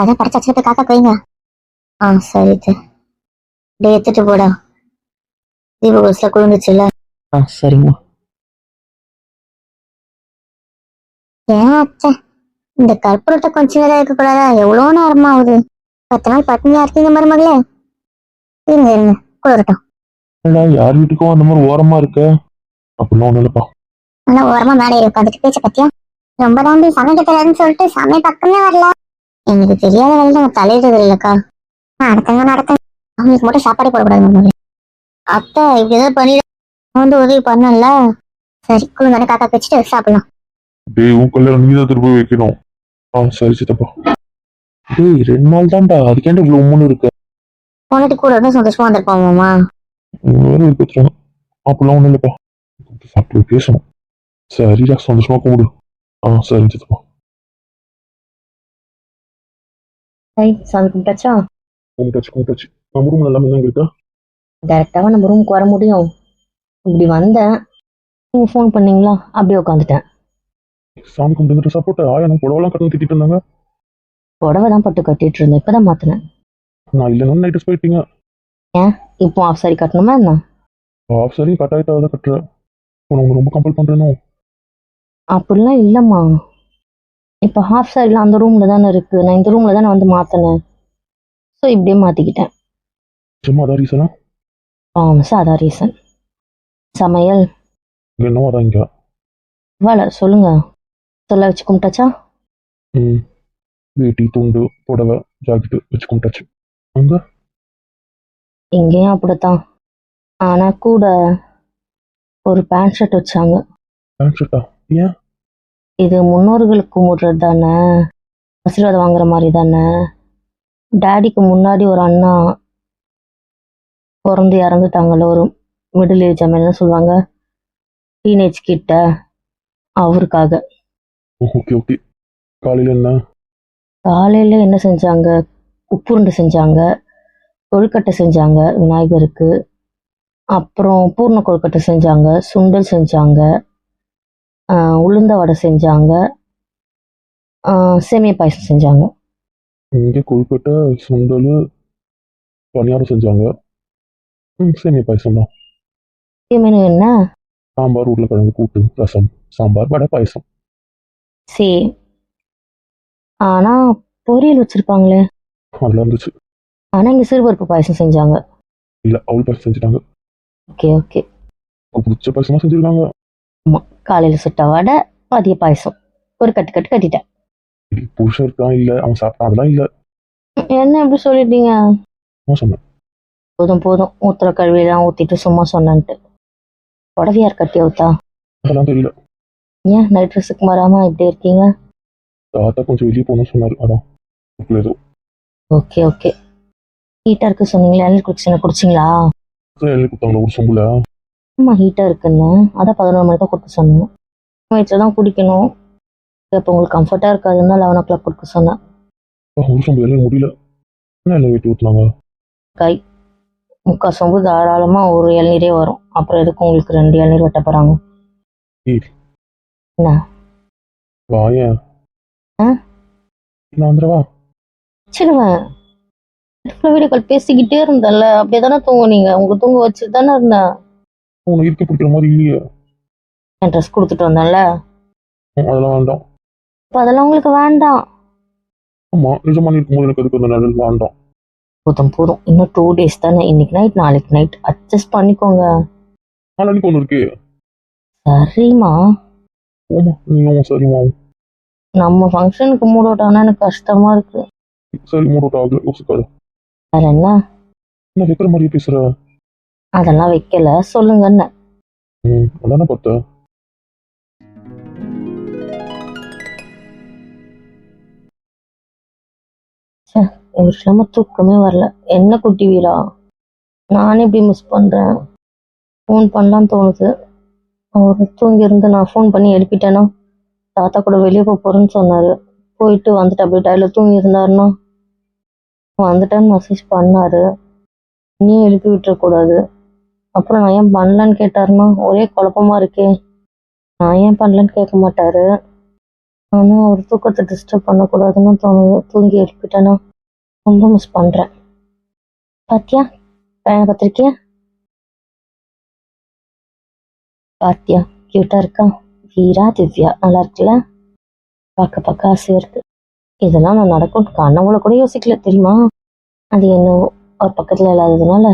அதான் படைச்சு வச்சுட்டு காக்கா வைங்க. சரி டே எடுத்துட்டு போடா. தீபகுலத்துல குளிர்ந்துச்சுல்ல. சரிம்மா. ஏன் அத்தை இந்த கற்பூரத்தை கொஞ்சம் நேரம் இருக்க கூடாதா? எவ்வளவு நேரமா ஆகுது? 10 நாள் பட்னியா இருக்கீங்க மருமகளே. இருங்க குளிரட்டும். யார் வீட்டுக்கும் அந்த மாதிரி ஓரமா இருக்க? அப்படிலாம் ஒண்ணு இல்லப்பா. ஆனா ஓரமா மேலே உட்காந்துட்டு பேச்ச பத்தியா? ரொம்ப தாண்டி சமைக்க தெரியாதுன்னு சொல்லிட்டு சமைய பக்கமே வரல. எனக்கு தெரியாத வேலை நம்ம தலையிடுறது இல்லக்கா. நடத்துங்க அவங்களுக்கு மட்டும் சாப்பாடு போடக்கூடாது மருமகளே. அத்தை இப்படி ஏதாவது பண்ணிட வந்து உதவி பண்ணல. சரி குழுந்தானே காக்கா வச்சுட்டு சாப்பிடலாம். டேய் உன் கல்யாணம் நீதான் திரும்ப வைக்கணும். சரி சித்தப்பா. டேய் 2 நாள் தான்டா, அதுக்கேண்ட இவ்வளவு உம்முன்னு இருக்க? போனட்டு கூட இருந்தா சந்தோஷமா வந்திருப்போமாமா. வேற இருக்கிறோம். அப்படிலாம் ஒண்ணும் இல்லப்பா. சாப்பிட்டு பேசணும். சரிடா, சந்தோஷமா கும்பிடு. சரி சித்தப்பா. சாமி கும்பிட்டாச்சா? கும்பிட்டாச்சு. நம்ம ரூம் எல்லாமே என்ன இருக்கா? டைரக்டாவா நம்ம ரூமுக்கு வர முடியும்? இப்படி வந்தேன், நீங்க ஃபோன் பண்ணீங்களா, அப்படியே உட்காந்துட்டேன். சாமி கும்பிட்டு சாப்பிட்டு எனக்கு புடவெல்லாம் கட்டணும் திட்டிட்டு இருந்தாங்க. புடவை தான் பட்டு கட்டிட்டு இருந்தேன், இப்பதான் மாத்தினேன். நான் இல்லைன்னு நைட்டு போயிட்டீங்க. ஏன் இப்போ ஆஃப் சாரி கட்டணுமா என்ன? ஆஃப் சாரி கட்டாயத்தாவது கட்டுற. உனக்கு ரொம்ப கம்பல் பண்றேனோ? அப்படிலாம் இல்லம்மா. இப்போ ஹாஃப் சாரிலாம் அந்த ரூம்ல தானே இருக்கு, நான் இந்த ரூம்ல தானே வந்து மாத்தினேன். ஸோ இப்படியே மாத்திக்கிட்டேன். சும்மா அதான் ரீசனா? அதான் ரீசன். சமையல் என்னவோ அதான் இங்க. வேலை சொல்லுங்க. சொல்ல வச்சு கும்பிட்டாச்சா? வேட்டி துண்டு புடவை ஜாக்கெட்டு வச்சு கும்பிட்டாச்சு. அங்க இங்கேயும் அப்படித்தான். ஆனா கூட ஒரு பேண்ட் ஷர்ட் வச்சாங்க. பேண்ட் ஷர்ட்டா? ஏன்? இது முன்னோர்களுக்கு கும்பிடுறது தானே, ஆசீர்வாதம் வாங்குற மாதிரி தானே. டேடிக்கு முன்னாடி ஒரு அண்ணா பிறந்து இறந்துட்டாங்கல்ல, ஒரு மிடில் ஏஜ் என்ன சொல்லுவாங்க, டீனேஜ் கிட்ட, அவருக்காக. ஓகே. காலையில என்ன? காலையில என்ன செஞ்சாங்க? உப்புருண்டை செஞ்சாங்க, கொழுக்கட்டை செஞ்சாங்க விநாயகருக்கு, அப்புறம் பூர்ண கொழுக்கட்டை செஞ்சாங்க, சுண்டல் செஞ்சாங்க, உளுந்த வடை செஞ்சாங்க, சேமியா பாயசம் செஞ்சாங்க. இங்கே கொழுக்கட்டை சுண்டல் பணியாரம் செஞ்சாங்க. சேமியா பாயசம் தான். மெனு என்ன? சாம்பார் உருளைக்கிழங்கு கூட்டு ரசம் சாம்பார் வடை பாயசம். சரி, ஆனா பொரியல் வச்சிருப்பாங்களே? அதெல்லாம் இருந்துச்சு. ஆனா இங்க சிறுபருப்பு பாயசம் செஞ்சாங்க. இல்ல அவள் பாயசம் செஞ்சுட்டாங்க. ஓகே. பிடிச்ச பாயசமா செஞ்சிருக்காங்க. ஆமா, காலையில சுட்ட வடை, மதிய பாயசம், ஒரு கட்டிட்டேன். புருஷன் இருக்கான் இல்ல அவன் சாப்பிட்டான் அதெல்லாம் இல்ல. என்ன எப்படி சொல்லிட்டீங்க? சொன்னேன். போதும் ஊத்துற கழுவியெல்லாம் ஊத்திட்டு சும்மா சொன்னேன்ட்டு. புடவையார் கட்டி ஊத்தா? அதெல்லாம் தெரியல. ஏன் நைட் ட்ரெஸ்ஸுக்கு மாறாம இப்படி இருக்கீங்க? தாத்தா கொஞ்சம் வெளியே போகணும்னு சொன்னாரு, அதான். ஓகே. ஹீட்டா இருக்கு சொன்னீங்களா, இளநீர் குடிச்சிங்களா? கொடுத்தாங்களா ஒரு சொம்புல? ஆமா ஹீட்டா இருக்குன்னு, அதான் 11 மணி தான் கொடுக்க சொன்னேன். வயிற்றுல தான் குடிக்கணும். இப்போ உங்களுக்கு கம்ஃபர்ட்டா இருக்காதுன்னா 11 o'clock கொடுக்க சொன்னேன். ஒரு சொம்பு இளநீர் முடியல. என்ன வெட்டி ஊத்துனாங்க? கை 3/4 சொம்பு தாராளமா ஒரு இளநீரே வரும். அப்புறம் எதுக்கு உங்களுக்கு 2 இளநீர் வெட்ட போறாங்க? என்ன வாயேன். நான் வந்துடவா? வச்சிருவேன். வீடியோ கால் பேசிக்கிட்டே இருந்தேன்ல, அப்படியே தானே தூங்குனீங்க. உங்களுக்கு தூங்க வச்சுட்டு தானே இருந்தேன். உனக்கு இருக்க பிடிக்கிற மாதிரி இல்லையே. என் ட்ரெஸ் கொடுத்துட்டு வந்தேன்ல, அதெல்லாம் வேண்டாம். இப்போ அதெல்லாம் உங்களுக்கு வேண்டாம்? ஆமா, நிஜமா இருக்கும்போது எனக்கு அதுக்கு அந்த நிழல் வேண்டாம். போதும். இன்னும் 2 days தானே. இன்னைக்கு நைட் நாளைக்கு நைட் அட்ஜஸ்ட் பண்ணிக்கோங்க. நாளைக்கு ஒன்று இருக்கு. சரிம்மா. ஆமா சரிம்மா. நம்ம ஃபங்க்ஷனுக்கு மூட் அவுட் ஆனா எனக்கு கஷ்டமா இருக்கு. சரி மூட் அவுட் ஆகுது, யோசிக்காது. வேற என்ன வைக்கிற மாதிரி பேசுற? அதெல்லாம் வைக்கல, சொல்லுங்கன்னு. அதானே பார்த்தேன். எனக்கு இல்லாம தூக்கமே வரல. என்ன குட்டி வீரா, நானே இப்படி மிஸ் பண்றேன். ஃபோன் பண்ணலான்னு தோணுது. அவர் தூங்கி இருந்து நான் ஃபோன் பண்ணி எழுப்பிட்டேன்னா, தாத்தா கூட வெளியே போறேன்னு சொன்னாரு. போயிட்டு வந்துட்டு அப்படியே டைல தூங்கி இருந்தாருன்னா, வந்துட்டேன்னு மெசேஜ் பண்ணாரு. இன்னும் எழுப்பி விட்டுறக்கூடாது. அப்புறம் நான் ஏன் பண்ணலன்னு கேட்டாருன்னா ஒரே குழப்பமா இருக்கே. நான் ஏன் பண்ணலன்னு கேட்க மாட்டாரு. ஆனால் அவர் தூக்கத்தை டிஸ்டர்ப் பண்ணக்கூடாதுன்னு தோணுது. தூங்கி எழுப்பிட்டேன்னா ரொம்ப மிஸ் பண்ணுறேன். பாத்தியா பையனை பார்த்துருக்கியா? பாத்தியா க்யூட்டாக இருக்கா? வீரா திவ்யா நல்லா இருக்குல்ல? பார்க்க பார்க்க ஆசையாக இருக்கு. இதெல்லாம் நான் நடக்கும் கனவுல கூட யோசிக்கல தெரியுமா? அது என்னவோ அவர் பக்கத்தில் இல்லாததுனால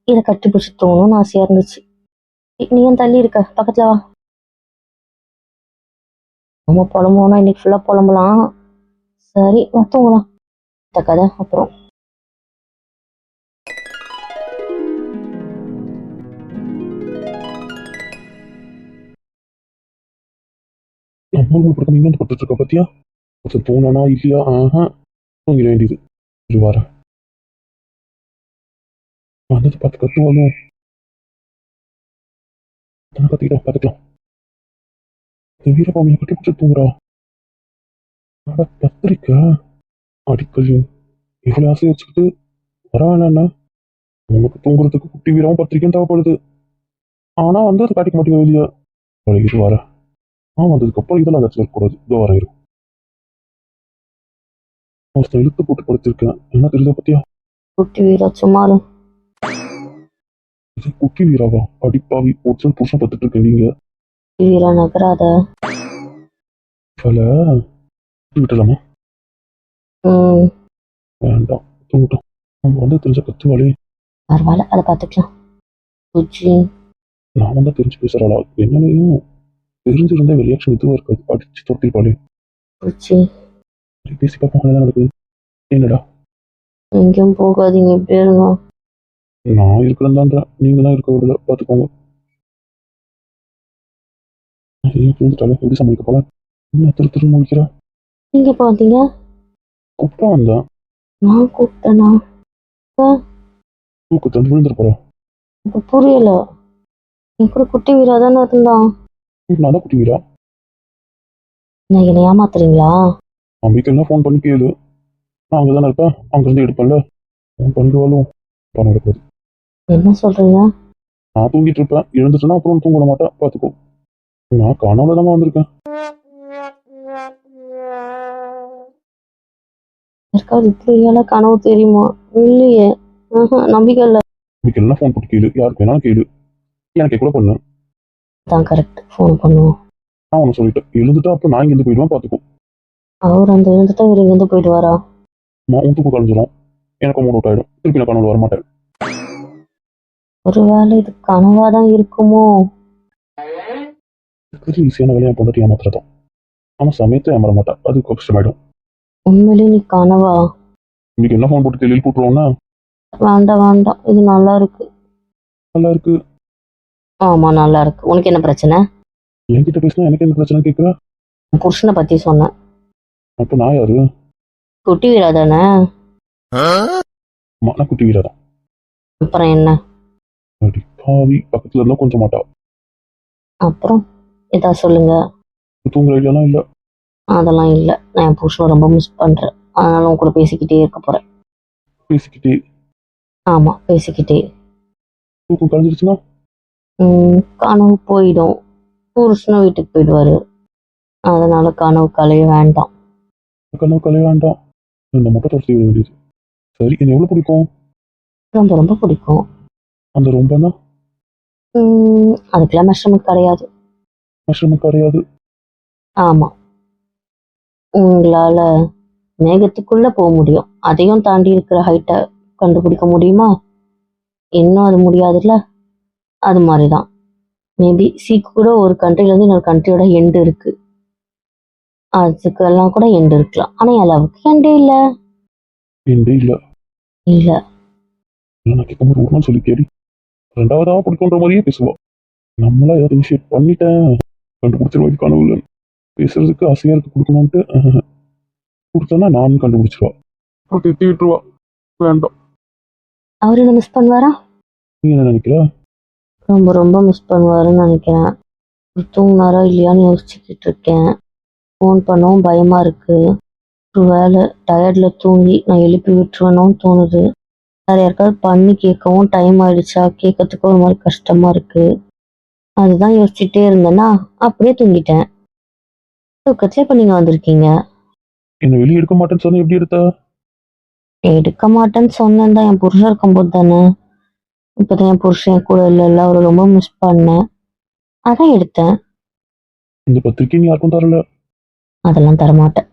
இதை கட்டி பிடிச்சி தூங்கணும்னு ஆசையாக இருந்துச்சு. நீ ஏன் தள்ளி இருக்க? பக்கத்தில் வா. நம்ம புலம்போனா இன்னைக்கு ஃபுல்லாக புலம்பலாம். சரி தூங்கலாம். இந்த கதை அப்புறம். நம்ம ரூம் படுக்க நீங்க வந்து படுத்துட்டு இருக்க பாத்தியா? ஒருத்தர் தூங்கினா இல்லையா? ஆஹா, தூங்கிட வேண்டியது. இது வார வந்தது பார்த்து கத்துவாலும் கத்திக்கிட்டோம் பார்த்துக்கலாம். வீரபாமியை கட்டி பிடிச்சி தூங்குறா. கத்திரிக்க அடிக்கல் இவ்வளவு ஆசையை வச்சுக்கிட்டு வர வேணாண்ணா. உனக்கு தூங்குறதுக்கு குட்டி வீரமும் பத்திரிக்கையும் தேவைப்படுது. ஆனா வந்து அது காட்டிக்க மாட்டேங்க வெளியே. இது வர வந்ததுக்கு அப்புறம் இதெல்லாம் ஏதாச்சும் இருக்கக்கூடாது. இதோ வர இருக்கும். ஒருத்தர் இழுத்து போட்டு படுத்திருக்கேன். என்ன தெரியுதா பத்தியா? குட்டி வீரா சும்மாரு. இது குட்டி வீராவா? அடிப்பாவி ஒருத்தர் புருஷன் பத்துட்டு இருக்கேன். நீங்க வீரா நகராத. விட்டுலாமா? வேண்டாம், தூங்கிட்டோம். நம்ம வந்து தெரிஞ்ச கத்துவாளே. பரவாயில்ல, அதை பார்த்துக்கலாம். புஜ்ஜி நான் வந்து தெரிஞ்சு பேசுறாளா? என்னன்னு தெரிஞ்சிருந்தா ரியாக்ஷன் இதுவா இருக்காது. அடிச்சு தொட்டிருப்பாளே. புஜ்ஜி பேசி பார்ப்போம் என்ன நடக்குது. என்னடா? எங்கேயும் போகாதீங்க, இப்படியே இருங்க. நான் இருக்கிறேன்தான்றேன், நீங்க தான் இருக்க விடல. பார்த்துக்கோங்க. புரிஞ்சுட்டாலே எப்படி சமாளிக்க போல? என்ன திரு முடிக்கிறா? நீங்க பார்த்தீங்க? கூப்பிட்டா வந்தேன். நான் கூப்பிட்டேனா? தூக்கத்தை வந்து விழுந்துட்டு போறேன். இப்போ புரியல. என் கூட குட்டி வீரா தானே இருந்தான். நான் தான் குட்டி வீரா. நான் என்னை ஏமாத்துறீங்களா? நம்பிக்கைன்னா ஃபோன் பண்ணி கேளு. நான் அங்கே தானே இருப்பேன். அங்கேருந்து எடுப்பேன்ல. ஃபோன் பண்ணிடுவாலும் பணம் எடுக்காது. என்ன சொல்றீங்க? நான் தூங்கிட்டு இருப்பேன். எழுந்துட்டேன்னா அப்புறம் தூங்க மாட்டேன். பார்த்துக்கோ. நான் கனவுல தான் வந்திருக்கேன். யாருக்காவது இப்படி கனவு தெரியுமா? இல்லையே. நம்பிக்கை இல்லை. நம்பிக்கைன்னா ஃபோன் போட்டு கேளு. யாருக்கு வேணாலும் கேளு. எனக்கு கூட பண்ணு. தான் கரெக்ட். ஃபோன் பண்ணுவோம். நான் ஒன்று சொல்லிட்டேன். எழுந்துட்டா அப்புறம் நான் இங்கேருந்து போயிடுவேன். பார்த்துக்கோ. அவர் அந்த எழுந்துட்டா இவர் இங்கேருந்து போயிடுவாரா? உன் தூக்கம் கலைஞ்சிரும். எனக்கு மூட் அவுட் ஆகிடும். திருப்பி நான் கனவுல வரமாட்டேன். ஒருவேளை இது கனவா தான் இருக்குமோ? ஈஸியான வேலையை பொண்டாட்டி ஏமாத்துறதான். ஆனால் சமயத்தை ஏமாற மாட்டேன். அது கஷ்டமாயிடும். உண்மையிலே நீ கனவா? இன்னைக்கு என்ன ஃபோன் போட்டு தெளிவில் போட்டுருவோன்னா? வேண்டாம் வேண்டாம், இது நல்லா இருக்கு. நல்லா இருக்கு. ஆமா நல்லா இருக்கு. உனக்கு என்ன பிரச்சனை? என்கிட்ட பேசினா எனக்கு என்ன பிரச்சனை கேட்குறா? புருஷனை பத்தி சொன்னேன். அப்போ நான் யாரு? குட்டி வீரா தானே? நான் குட்டி வீரா தான். அப்புறம் என்ன? அடி பாவி, பக்கத்துல இருந்தா கொஞ்சம் மாட்டா. அப்புறம் ஏதா சொல்லுங்க. தூங்குற இல்லைன்னா இல்லை. அதெல்லாம் இல்லை. நான் என் புருஷனை ரொம்ப மிஸ் பண்றேன். அதனால உன் கூட பேசிக்கிட்டே இருக்க போறேன். பேசிக்கிட்டே? ஆமா பேசிக்கிட்டே. தூக்கம் கலைஞ்சிருச்சுன்னா? கனவு போயிடும். புருஷனும் வீட்டுக்கு போயிடுவாரு. அதனால கனவு கலைய வேண்டாம். கனவு கலைய வேண்டாம். இந்த முட்டை தொடச்சி விட வேண்டியது. சரி, என்ன எவ்வளவு பிடிக்கும்? ரொம்ப ரொம்ப பிடிக்கும். அந்த ரொம்பனா? அதுக்கெல்லாம் மெஷர்மெண்ட் கிடையாது. மெஷர்மெண்ட் கிடையாது? ஆமா. உங்களால மேகத்துக்குள்ள போக முடியும். அதையும் தாண்டி இருக்கிற ஹைட்டை கண்டுபிடிக்க முடியுமா? இன்னும் அது முடியாதுல்ல. அது மாதிரிதான். மேபி கூட ஒரு கண்ட்ரிலேருந்து இன்னொரு கண்ட்ரியோட எண்டு இருக்கு. அதுக்கெல்லாம் கூட எண்டு இருக்கலாம். ஆனா அளவுக்கு எண்டே இல்லை. எண்டே இல்லை? இல்லை. நான் கேட்கும்போது ஒரு நாள் சொல்லி கேடி ரெண்டாவதா பிடிக்குன்ற மாதிரியே பேசுவா. நம்மளா ஏதாவது இனிஷியேட் பண்ணிட்டேன். கண்டுபிடிச்சிருவா. இது கனவுல பேசுறதுக்கு ஆசையா இருக்கு கொடுக்கணும்ட்டு கொடுத்தனா நானும் கண்டுபிடிச்சிருவா. திட்டி விட்டுருவா. வேண்டாம். அவரு என்ன மிஸ் பண்ணுவாரா? நீ என்ன நினைக்கிற? ரொம்ப ரொம்ப மிஸ் பண்ணுவாருன்னு நினைக்கிறேன். தூங்கினாரா இல்லையான்னு யோசிச்சுக்கிட்டு இருக்கேன். ஃபோன் பண்ணவும் பயமா இருக்கு. ஒரு வேலை டயர்ட்ல தூங்கி நான் எழுப்பி விட்டுருவேணும்னு தோணுது. வேற யாருக்காவது பண்ணி கேட்கவும் டைம் ஆயிடுச்சா கேட்கறதுக்கு ஒரு மாதிரி கஷ்டமா இருக்கு. அதுதான் யோசிச்சுட்டே இருந்தேன்னா அப்படியே தூங்கிட்டேன். தூக்கத்திலே இப்போ நீங்கள் வந்திருக்கீங்க. என்ன வெளியே எடுக்க மாட்டேன்னு சொன்னா எப்படி எடுத்த? எடுக்க மாட்டேன்னு சொன்னேன் தான், என் புருஷன் இருக்கும்போது தானே. இப்போதான் என் புருஷன் கூட இல்லைல்ல, அவரை ரொம்ப மிஸ் பண்ணேன். அதான் எடுத்தேன். இந்த பத்திரிக்கை நீ யாருக்கும் தரல. அதெல்லாம் தரமாட்டேன்.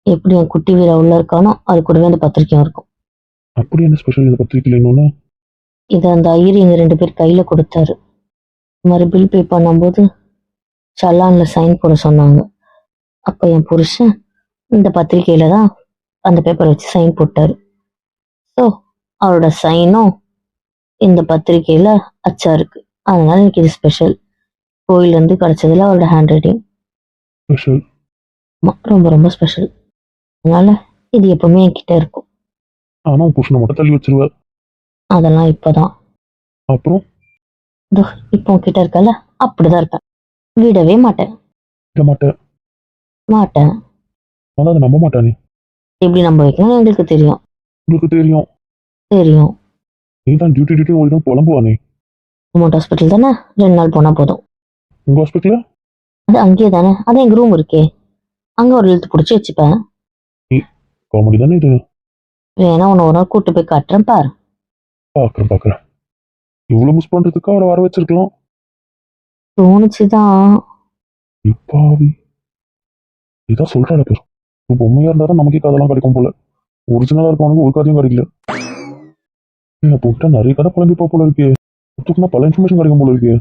எப்படி என் குட்டி வீர உள்ள இருக்கானோ அது கூடவே அந்த பத்திரிக்கையும் இருக்கும். அப்படி என்ன ஸ்பெஷல் இந்த பத்திரிக்கையில் இன்னொன்னு? இதை அந்த ஐயர் எங்க 2 பேர் கையில கொடுத்தாரு. இந்த மாதிரி பில் பே பண்ணும்போது சல்லான்ல சைன் போட சொன்னாங்க. அப்போ என் புருஷன் இந்த பத்திரிக்கையில தான் அந்த பேப்பரை வச்சு சைன் போட்டாரு. ஸோ அவரோட சைனும் இந்த பத்திரிக்கையில அச்சா இருக்கு. அதனால எனக்கு இது ஸ்பெஷல். கோயிலேருந்து கிடைச்சதுல அவரோட ஹேண்ட் ரைட்டிங் ஸ்பெஷல்? ரொம்ப ரொம்ப ஸ்பெஷல். அதனால இது எப்பவுமே என்கிட்ட இருக்கும். ஆனா உன் புருஷனை மட்டும் தள்ளி வச்சிருவ. அதெல்லாம் இப்போதான். அப்புறம் இதோ இப்போ உன்கிட்ட இருக்கல, அப்படிதான் இருப்பேன். விடவே மாட்டேன். விட மாட்டேன். மாட்டேன். ஆனா அதை நம்ப மாட்டானே. எப்படி நம்ப வைக்கணும்னு எங்களுக்கு தெரியும். உங்களுக்கு தெரியும். தெரியும். நீ தான் டியூட்டி ஓடிதான் புலம்புவானே. கவர்மெண்ட் ஹாஸ்பிட்டல் தானே, 2 நாள் போனா போதும். உங்க ஹாஸ்பிட்டல அது அங்கேயே தானே, அதான் எங்க ரூம் இருக்கே, அங்க ஒரு இழுத்து பிடிச்சி வச்சுப்பேன். காமெடி தானே இது. வேணா உன்னை ஒரு நாள் கூட்டு போய் காட்டுறேன் பாரு. பாக்குறேன். இவ்வளவு மிஸ் பண்றதுக்கு அவரை வர வச்சிருக்கலாம். தோணுச்சுதான். இப்பாவி இதான் சொல்றாரு பேர். இப்போ உண்மையா இருந்தாதான் நமக்கே கதெல்லாம் கிடைக்கும் போல. ஒரிஜினலா இருக்கவனுக்கு ஒரு கதையும் கிடைக்கல. போட்டா நிறைய கதை புலம்பிப்பா போல இருக்கே. தூக்குனா பல இன்ஃபர்மேஷன் கிடைக்கும் போல இருக்கே.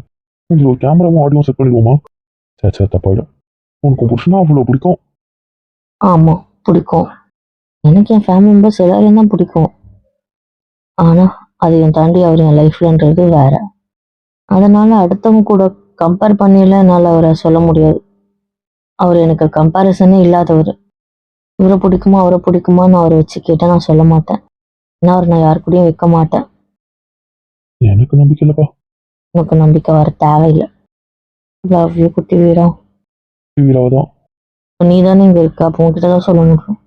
கொஞ்சம் ஒரு கேமராவும் ஆடியோ செட் பண்ணிடுவோமா? சே தப்பாயிடும். உனக்கு உன் புருஷனா அவ்வளோ பிடிக்கும்? ஆமா பிடிக்கும். எனக்கு என் ஃபேமிலி மெம்பர்ஸ் எல்லாரையும் தான் பிடிக்கும். ஆனா அதையும் தாண்டி அவர் என் லைஃப்லன்றது வேற. அதனால அடுத்தவங்க கூட கம்பேர் பண்ணியெல்லாம் என்னால் அவரை சொல்ல முடியாது. அவர் எனக்கு கம்பேரிசனே இல்லாதவர். இவரை பிடிக்குமா அவரை பிடிக்குமான்னு அவரை வச்சு கேட்டால் நான் சொல்ல மாட்டேன். ஏன்னா அவர் நான் யாரு கூடயும் வைக்க மாட்டேன். எனக்கு நம்பிக்கை இல்லப்பா. உனக்கு நம்பிக்கை வர தேவையில்லை. லவ் யூ குட்டி வீரா. வீராவதான். நீ தானே இங்கே இருக்க, அப்போ உங்ககிட்ட தான் சொல்ல முடியும்.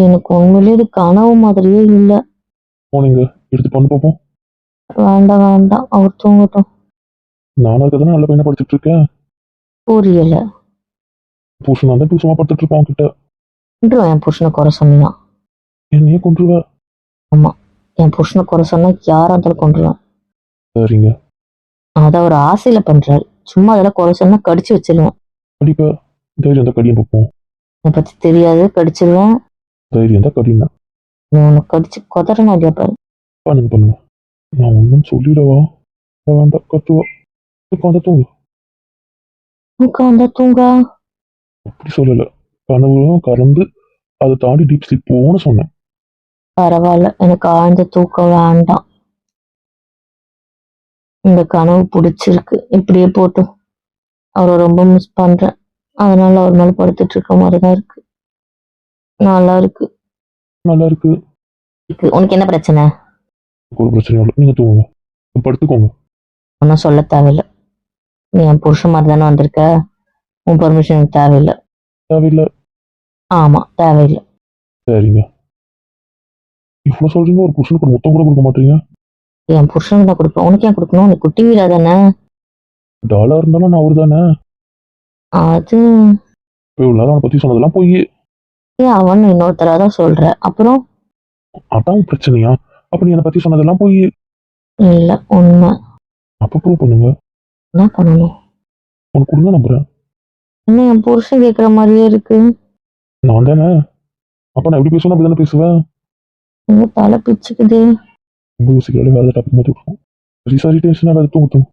எனக்கு உண்மையிலே இது கனவு மாதிரியே இல்லை. போனீங்க எடுத்து பண்ணு பார்ப்போம். வேண்டாம் அவர் தூங்கட்டும். நானும் இருக்கதானே நல்ல பையனை படிச்சுட்டு இருக்கேன். புரியல. புருஷன் தான் டியூஷமா படுத்துட்டு இருப்பான் கிட்ட. கொன்றுவேன் என் புருஷனை குறை சொன்னா. என்னையே கொண்டுருவ? ஆமா, என் புருஷனை குறை சொன்னா யாரா இருந்தாலும் கொன்றுவேன். சரிங்க. அதான் ஒரு ஆசையில பண்றாரு. சும்மா அதெல்லாம் குறை சொன்னா கடிச்சு வச்சிருவேன். கடிப்ப தைரியம் தான் கடியும் பார்ப்போம். என்னை பத்தி தெரியாது, கடிச்சிருவேன். தைரியம் தான் கடினா உனக்கு கடிச்சு கொதறனா இல்லையா பாரு. பண்ணுங்க. நான் ஒன்றும் சொல்லிடவா? வேண்டாம் கத்துவா. உட்காந்து தூங்கு. உட்காந்தா தூங்கா? அப்படி சொல்லல. கனவுலாம் கறந்து அதை தாண்டி டீப் ஸ்லீப் போன்னு சொன்னேன். பரவாயில்ல, எனக்கு ஆழ்ந்த தூக்கம் வேண்டாம். இந்த கனவு பிடிச்சிருக்கு, இப்படியே போட்டும். அவரை ரொம்ப மிஸ் பண்றேன். அதனால அவர் மேல படுத்துட்டு இருக்க மாதிரிதான் இருக்கு. நல்லா இருக்கு. நல்லா இருக்கு. உனக்கு என்ன பிரச்சனை? ஒரு பிரச்சனையும் இல்லை. நீங்க தூங்குங்க, படுத்துக்கோங்க. ஒன்றும் சொல்ல தேவையில்லை. நீ என் புருஷன் மாதிரி தானே வந்திருக்க. உன் பெர்மிஷன் எனக்கு தேவையில்லை. தேவையில்லை? ஆமா, தேவையில்லை. சரிங்க. இவ்வளவு சொல்றீங்க, ஒரு புருஷனுக்கு ஒரு முத்தம் கூட கொடுக்க மாட்டீங்க? என் புருஷனுக்கு தான் கொடுப்பேன். உனக்கு ஏன் கொடுக்கணும்? நீ குட்டி வீரா தானே. டாலா இருந்தாலும் நான் அவரு தானே. அது இவ்வளவு நேரம் அவனை பத்தி சொன்னதெல்லாம் போய் ஏன் அவன் இன்னொருத்தரா தான் சொல்ற? அப்புறம் அதான் பிரச்சனையா? அப்ப நீ என்னை பத்தி சொன்னதெல்லாம் போய் இல்ல உண்மை. அப்ப ப்ரூவ் பண்ணுங்க. என்ன பண்ணணும்? உனக்கு கொடுங்க நம்புறேன். என்ன என் புருஷன் கேட்குற மாதிரியே இருக்கு? நான் தானே. அப்ப நான் எப்படி பேசுவேன் அப்படி தானே பேசுவேன். உங்க தலை பிச்சுக்குது. ரொம்ப யோசிக்கிறாலே வேலை டாபிக் மாதிரி இருக்கும். சரி டென்ஷனாக வேலை தூங்கும்.